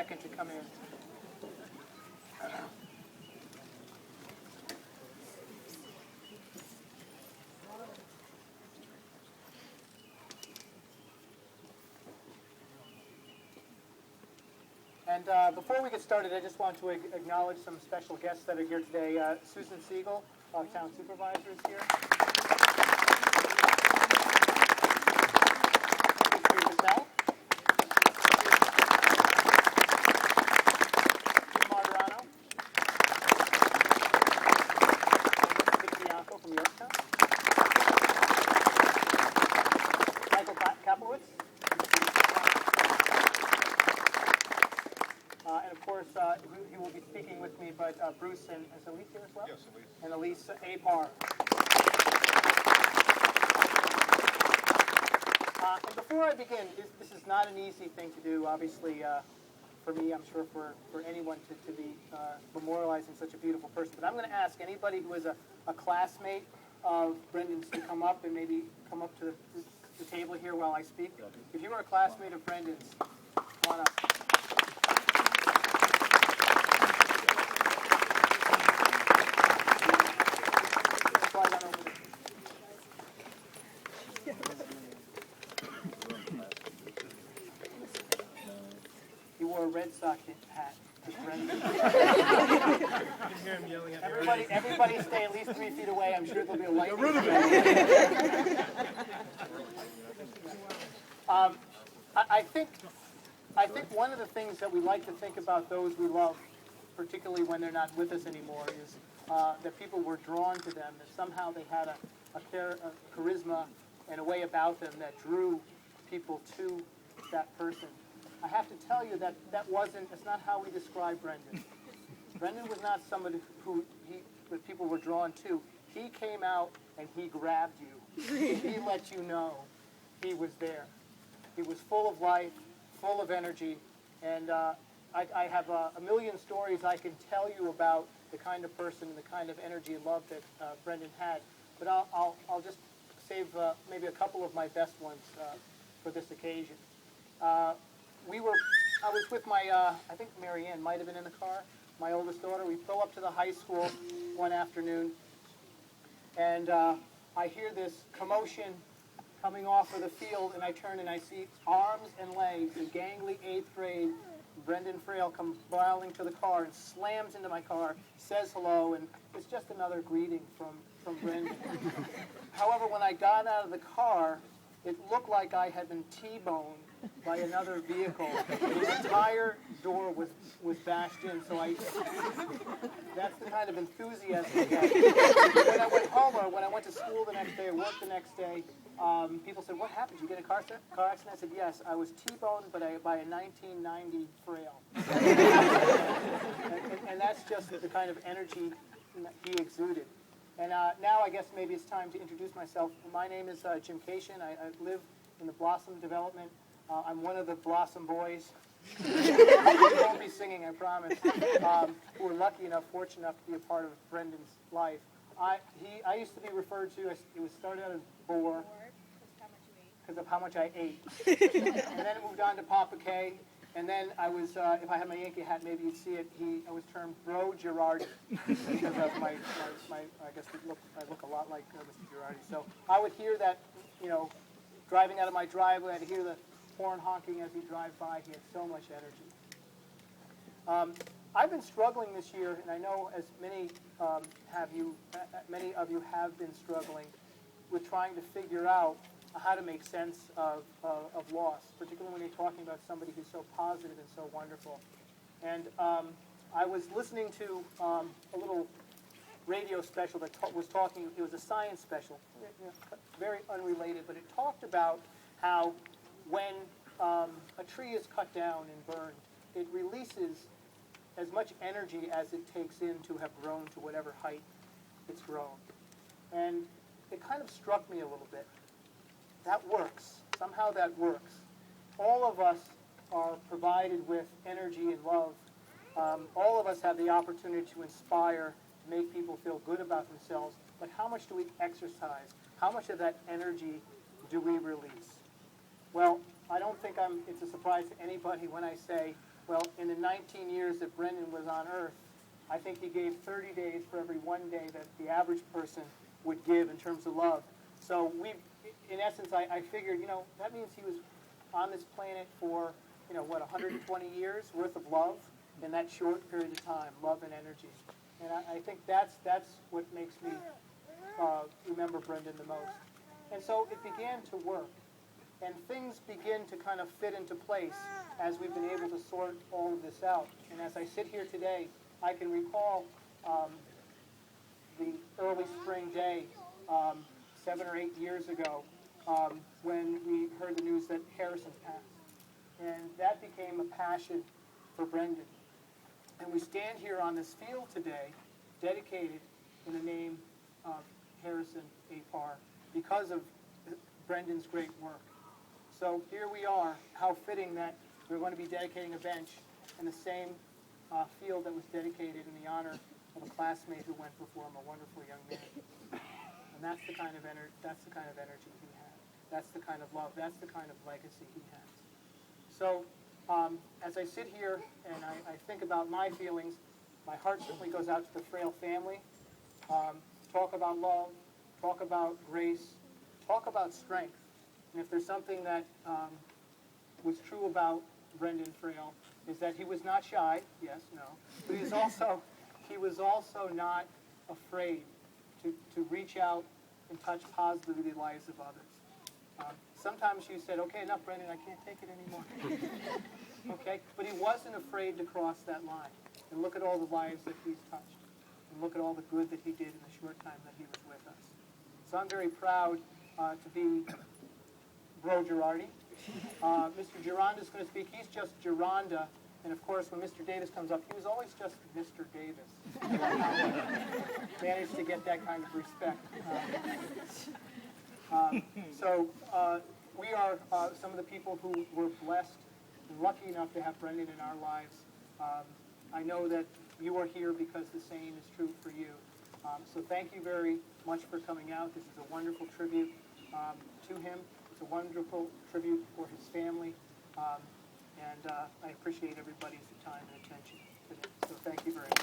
second to come in. And before we get started, I just want to acknowledge some special guests that are here today. Susan Siegel, our town supervisor, is here. Victoria Patel. Steve Martirano. And Vic Bianco from Yorktown. Michael Kaplowitz. And of course, he will be speaking with me, but Bruce and is Elise here as well? Yes, Elise. And Elise Apar. And before I begin, this is not an easy thing to do, obviously, for me, I'm sure for anyone to be memorializing such a beautiful person. But I'm going to ask anybody who is a classmate of Brendan's to come up and maybe come up to the table here while I speak. If you are a classmate of Brendan's, come on up. You wore a Red Sox hat. Everybody stay at least 3 feet away. I'm sure there'll be a light. I think one of the things that we like to think about those we love, particularly when they're not with us anymore, is that people were drawn to them, that somehow they had a charisma and a way about them that drew people to that person. I have to tell you that's not how we describe Brendan. Brendan was not somebody who people were drawn to. He came out and he grabbed you. He let you know he was there. He was full of life, full of energy, and I have a million stories I can tell you about the kind of person and the kind of energy and love that Brendan had. But I'll just save maybe a couple of my best ones for this occasion. I was with my, I think Mary Ann might have been in the car, my oldest daughter. We pull up to the high school one afternoon, and I hear this commotion coming off of the field, and I turn and I see arms and legs, a gangly 8th grade Brendan Frail come barreling to the car and slams into my car, says hello, and it's just another greeting from Brendan. However, when I got out of the car, it looked like I had been T-boned by another vehicle. The entire door was bashed in, so that's the kind of enthusiasm I get. When I went home, or when I went to school the next day, or work the next day, people said, "What happened? Did you get in a car accident?" I said, "Yes, I was T-boned by a 1990 Frail." and that's just the kind of energy he exuded. And now I guess maybe it's time to introduce myself. My name is Jim Kaishian. I live in the Blossom development. I'm one of the Blossom boys. I won't be singing, I promise. Who were lucky enough, fortunate enough to be a part of Brendan's life. I used to be referred to as, it was started out as Boar, because of how much I ate. And then it moved on to Papa K. And then I was, if I had my Yankee hat, maybe you'd see it. I was termed Bro Girardi because of my I guess I look a lot like Mr. Girardi. So I would hear that, driving out of my driveway, I'd hear the horn honking as he drive by. He had so much energy. I've been struggling this year, and I know as many of you have been struggling with trying to figure out how to make sense of loss, particularly when you're talking about somebody who's so positive and so wonderful. And I was listening to a little radio special that was talking, it was a science special, very unrelated, but it talked about how when a tree is cut down and burned, it releases as much energy as it takes in to have grown to whatever height it's grown. And it kind of struck me a little bit. That works. Somehow that works. All of us are provided with energy and love. All of us have the opportunity to inspire, make people feel good about themselves, but how much do we exercise? How much of that energy do we release? Well, I don't think it's a surprise to anybody when I say Well, in the 19 years that Brendan was on Earth, I think he gave 30 days for every one day that the average person would give in terms of love. So in essence, I figured, that means he was on this planet for, 120 years worth of love in that short period of time, love and energy. And I think that's what makes me remember Brendan the most. And so it began to work. And things begin to kind of fit into place as we've been able to sort all of this out. And as I sit here today, I can recall the early spring day 7 or 8 years ago when we heard the news that Harrison passed. And that became a passion for Brendan. And we stand here on this field today dedicated in the name of Harrison Apar because of Brendan's great work. So here we are. How fitting that we're going to be dedicating a bench in the same field that was dedicated in the honor of a classmate who went before him, a wonderful young man. And that's the kind of energy he had. That's the kind of love. That's the kind of legacy he has. So as I sit here and I think about my feelings, my heart certainly goes out to the Frail family. Talk about love, talk about grace, talk about strength. And if there's something that was true about Brendan Frail, is that he was not shy, yes, no, but he was also not afraid to reach out and touch positively the lives of others. Sometimes you said, okay, enough, Brendan, I can't take it anymore. Okay, but he wasn't afraid to cross that line. And look at all the lives that he's touched. And look at all the good that he did in the short time that he was with us. So I'm very proud to be Bro Girardi. Mr. Gironda is going to speak. He's just Gironda. And of course, when Mr. Davis comes up, he was always just Mr. Davis. Managed to get that kind of respect. So we are some of the people who were blessed and lucky enough to have Brendan in our lives. I know that you are here because the same is true for you. So thank you very much for coming out. This is a wonderful tribute to him. It's a wonderful tribute for his family. And I appreciate everybody's time and attention today. So thank you very much.